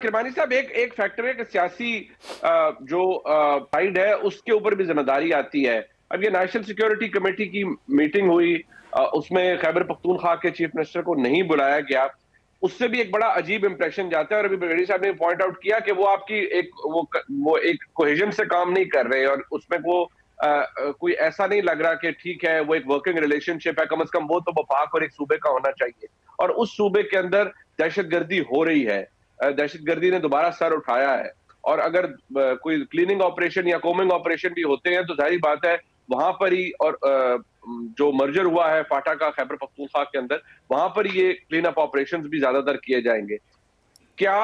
किरमानी साहब, एक एक फैक्टर है कि सियासी जो साइड है उसके ऊपर भी जिम्मेदारी आती है। अब ये नेशनल सिक्योरिटी कमेटी की मीटिंग हुई, उसमें खैबर पख्तूनख्वा के चीफ मिनिस्टर को नहीं बुलाया गया, उससे भी एक बड़ा अजीब इंप्रेशन जाता है। और अभी ब्रिगेडियर साहब ने पॉइंट आउट किया कि वो आपकी एक वो एक कोहेजन से काम नहीं कर रहे, और उसमें वो कोई ऐसा नहीं लग रहा कि ठीक है वो एक वर्किंग रिलेशनशिप है, कम से कम वो तो वफाक और एक सूबे का होना चाहिए। और उस सूबे के अंदर दहशतगर्दी हो रही है, दहशतगर्दी ने दोबारा सर उठाया है, और अगर कोई क्लीनिंग ऑपरेशन या कोमिंग ऑपरेशन भी होते हैं तो जाहिर बात है वहां पर ही, और जो मर्जर हुआ है फाटा का खैबर पख्तूनख्वा के अंदर, वहां पर ये क्लीन अप ऑपरेशंस भी ज्यादातर किए जाएंगे। क्या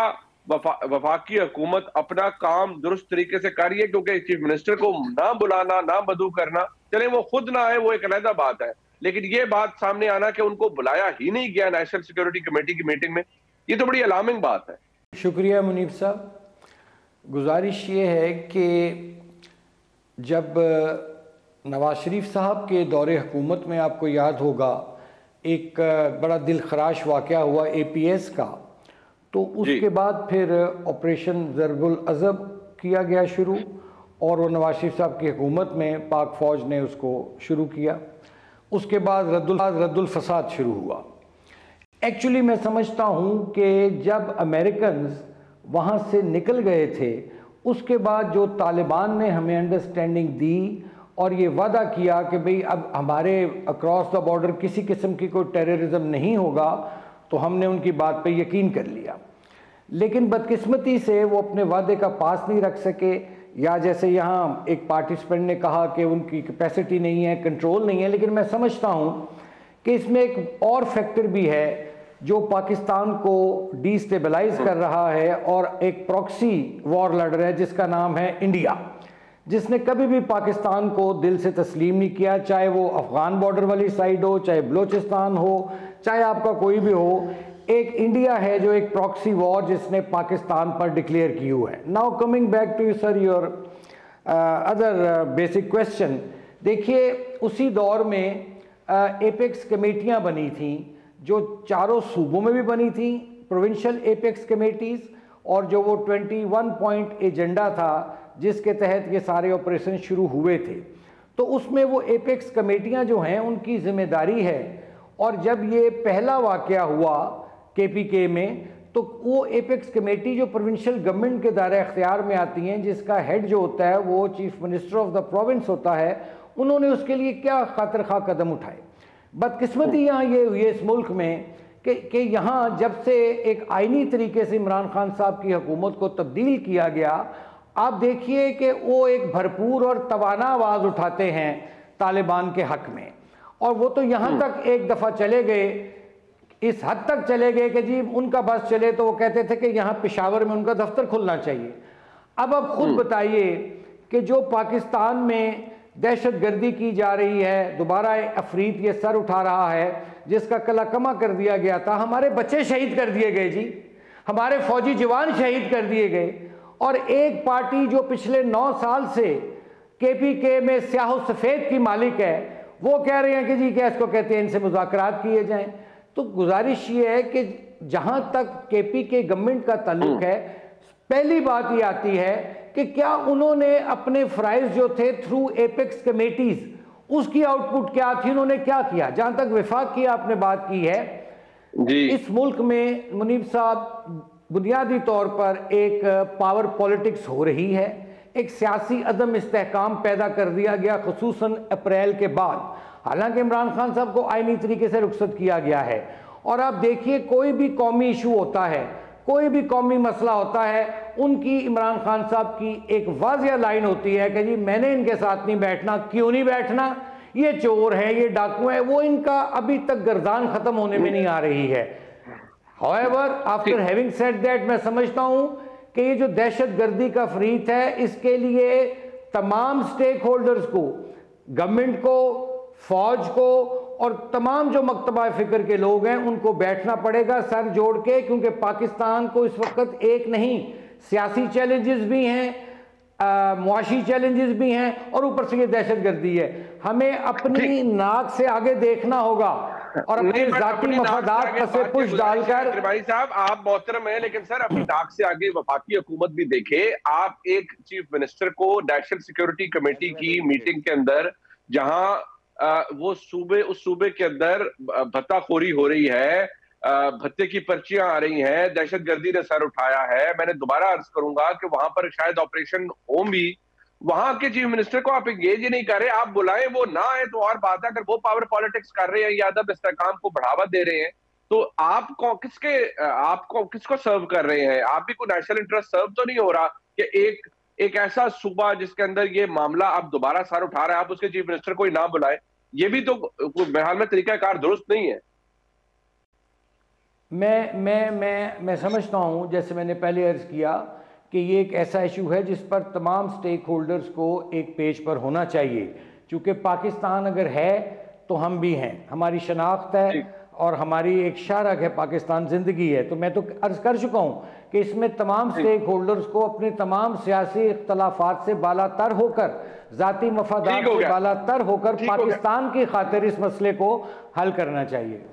वफाकी हुकूमत अपना काम दुरुस्त तरीके से कर रही है? क्योंकि चीफ मिनिस्टर को ना बुलाना, ना मदऊ करना, चले वो खुद ना आए वो एक अलग बात है, लेकिन ये बात सामने आना कि उनको बुलाया ही नहीं गया नेशनल सिक्योरिटी कमेटी की मीटिंग में, ये तो बड़ी अलार्मिंग बात है। शुक्रिया मुनीब साहब। गुजारिश ये है कि जब नवाज शरीफ साहब के दौरे हुकूमत में आपको याद होगा एक बड़ा दिल खराश वाक़या हुआ APS का, तो उसके बाद फिर ऑपरेशन ज़रबुल अज़ब किया गया शुरू, और वो नवाज शरीफ साहब की हुकूमत में पाक फ़ौज ने उसको शुरू किया। उसके बाद रद्दुल फसाद शुरू हुआ। एक्चुअली मैं समझता हूँ कि जब अमेरिकन्स वहाँ से निकल गए थे, उसके बाद जो तालिबान ने हमें अंडरस्टैंडिंग दी और ये वादा किया कि भाई अब हमारे अक्रॉस द बॉर्डर किसी किस्म की कोई टेररिज्म नहीं होगा, तो हमने उनकी बात पे यकीन कर लिया। लेकिन बदकिस्मती से वो अपने वादे का पास नहीं रख सके, या जैसे यहाँ एक पार्टिसिपेंट ने कहा कि उनकी कैपेसिटी नहीं है, कंट्रोल नहीं है। लेकिन मैं समझता हूँ कि इसमें एक और फैक्टर भी है जो पाकिस्तान को डिस्टेबलाइज कर रहा है, और एक प्रॉक्सी वॉर लड़ रहा है जिसका नाम है इंडिया, जिसने कभी भी पाकिस्तान को दिल से तस्लीम नहीं किया, चाहे वो अफगान बॉर्डर वाली साइड हो, चाहे बलोचिस्तान हो, चाहे आपका कोई भी हो। एक इंडिया है जो एक प्रॉक्सी वॉर जिसने पाकिस्तान पर डिक्लेयर की हुई है। Now coming back to sir your other basic question, देखिए उसी दौर में एपेक्स कमेटियाँ बनी थीं जो चारों सूबों में भी बनी थी, प्रोविंशियल एपेक्स कमेटीज़, और जो वो 21 पॉइंट एजेंडा था जिसके तहत ये सारे ऑपरेशन शुरू हुए थे, तो उसमें वो एपेक्स कमेटियां जो हैं उनकी जिम्मेदारी है। और जब ये पहला वाक़या हुआ KPK में, तो वो एपेक्स कमेटी जो प्रोविंशियल गवर्नमेंट के दायरे अख्तियार में आती हैं, जिसका हेड जो होता है वो chief minister of the province होता है, उन्होंने उसके लिए क्या खातिर खा कदम उठाए। बदकिस्मती यहाँ ये हुई है इस मुल्क में कि यहाँ जब से एक आइनी तरीके से इमरान खान साहब की हुकूमत को तब्दील किया गया, आप देखिए कि वो एक भरपूर और तवाना आवाज़ उठाते हैं तालिबान के हक़ में। और वो तो यहाँ तक एक दफ़ा चले गए, इस हद तक चले गए कि जी उनका बस चले तो वो कहते थे कि यहाँ पेशावर में उनका दफ्तर खुलना चाहिए। अब आप खुद बताइए कि जो पाकिस्तान में दहशत गर्दी की जा रही है, दोबारा अफरीत ये सर उठा रहा है, जिसका कलाकमा कर दिया गया था, हमारे बच्चे शहीद कर दिए गए जी, हमारे फौजी जवान शहीद कर दिए गए। और एक पार्टी जो पिछले 9 साल से KPK में स्याह सफ़ेद की मालिक है, वो कह रहे हैं कि जी क्या इसको कहते हैं, इनसे मुज़ाकरात किए जाएं। तो गुजारिश ये है कि जहाँ तक KPK गवर्नमेंट का ताल्लुक है, पहली बात ये आती है कि क्या उन्होंने अपने फ़राइज़ जो थे थ्रू एपेक्स कमेटीज़, उसकी आउटपुट क्या थी, उन्होंने क्या किया। जहाँ तक विफाक की आपने बात की है जी, इस मुल्क में मुनीब साहब बुनियादी तौर पर एक पावर पॉलिटिक्स हो रही है, एक सियासी अदम इस्तेहकाम पैदा कर दिया गया खुसूसन अप्रैल के बाद। हालांकि इमरान खान साहब को आईनी तरीके से रुखसत किया गया है। और आप देखिए कोई भी कौमी इशू होता है, कोई भी कौमी मसला होता है, उनकी इमरान खान साहब की एक वाज़िया लाइन होती है कि जी मैंने इनके साथ नहीं बैठना। क्यों नहीं बैठना? ये चोर है, ये डाकू है। वो इनका अभी तक गर्दान ख़त्म होने में नहीं आ रही है। However, after having said that, मैं समझता हूँ कि ये जो दहशत गर्दी का फरीत है, इसके लिए तमाम स्टेक होल्डर्स को, गवर्नमेंट को, फौज को और तमाम जो मकतबा फ़िक्र के लोग हैं उनको बैठना पड़ेगा सर जोड़ के, क्योंकि पाकिस्तान को इस वक्त एक नहीं, सियासी चैलेंजेस भी हैं, मुआशी चैलेंजेस भी हैं, और ऊपर से ये दहशत गर्दी है। हमें अपनी नाक से आगे देखना होगा। और अपने जाती मफादात पर से पुश डालकर। त्रिपाठी साहब आप मोहतरम हैं, लेकिन सर अपनी नाक से आगे वफाकी हुकूमत भी देखे। आप एक चीफ मिनिस्टर को नेशनल सिक्योरिटी कमेटी की मीटिंग के अंदर, जहां वो उस सूबे के अंदर भत्ताखोरी हो रही है, भत्ते की पर्चियां आ रही हैं, दहशतगर्दी ने सर उठाया है, मैंने दोबारा अर्ज करूंगा कि वहां पर शायद ऑपरेशन होम भी, वहां के चीफ मिनिस्टर को आप एंगेज ही नहीं कर रहे। आप बुलाएं, वो ना आए तो और बात है। अगर वो पावर पॉलिटिक्स कर रहे हैं या अदब इस्तेकाम को बढ़ावा दे रहे हैं, तो आपको किसको सर्व कर रहे हैं? आप भी कोई नेशनल इंटरेस्ट सर्व तो नहीं हो रहा कि एक ऐसा सूबा जिसके अंदर ये मामला आप दोबारा सर उठा रहे हैं, आप उसके चीफ मिनिस्टर को ही ना बुलाए? ये भी तो बहरहाल में तरीकाकार दुरुस्त नहीं है। मैं समझता हूं, जैसे मैंने पहले अर्ज किया कि ये एक ऐसा इशू है जिस पर तमाम स्टेक होल्डर्स को एक पेज पर होना चाहिए। चूँकि पाकिस्तान अगर है तो हम भी हैं, हमारी शनाख्त है और हमारी एक शारक है, पाकिस्तान ज़िंदगी है। तो मैं तो अर्ज़ कर चुका हूँ कि इसमें तमाम स्टेक होल्डर्स को अपने तमाम सियासी इख्तलाफात से बालातर होकर, ज़ाती मफादात से बालातर होकर पाकिस्तान की खातिर इस मसले को हल करना चाहिए।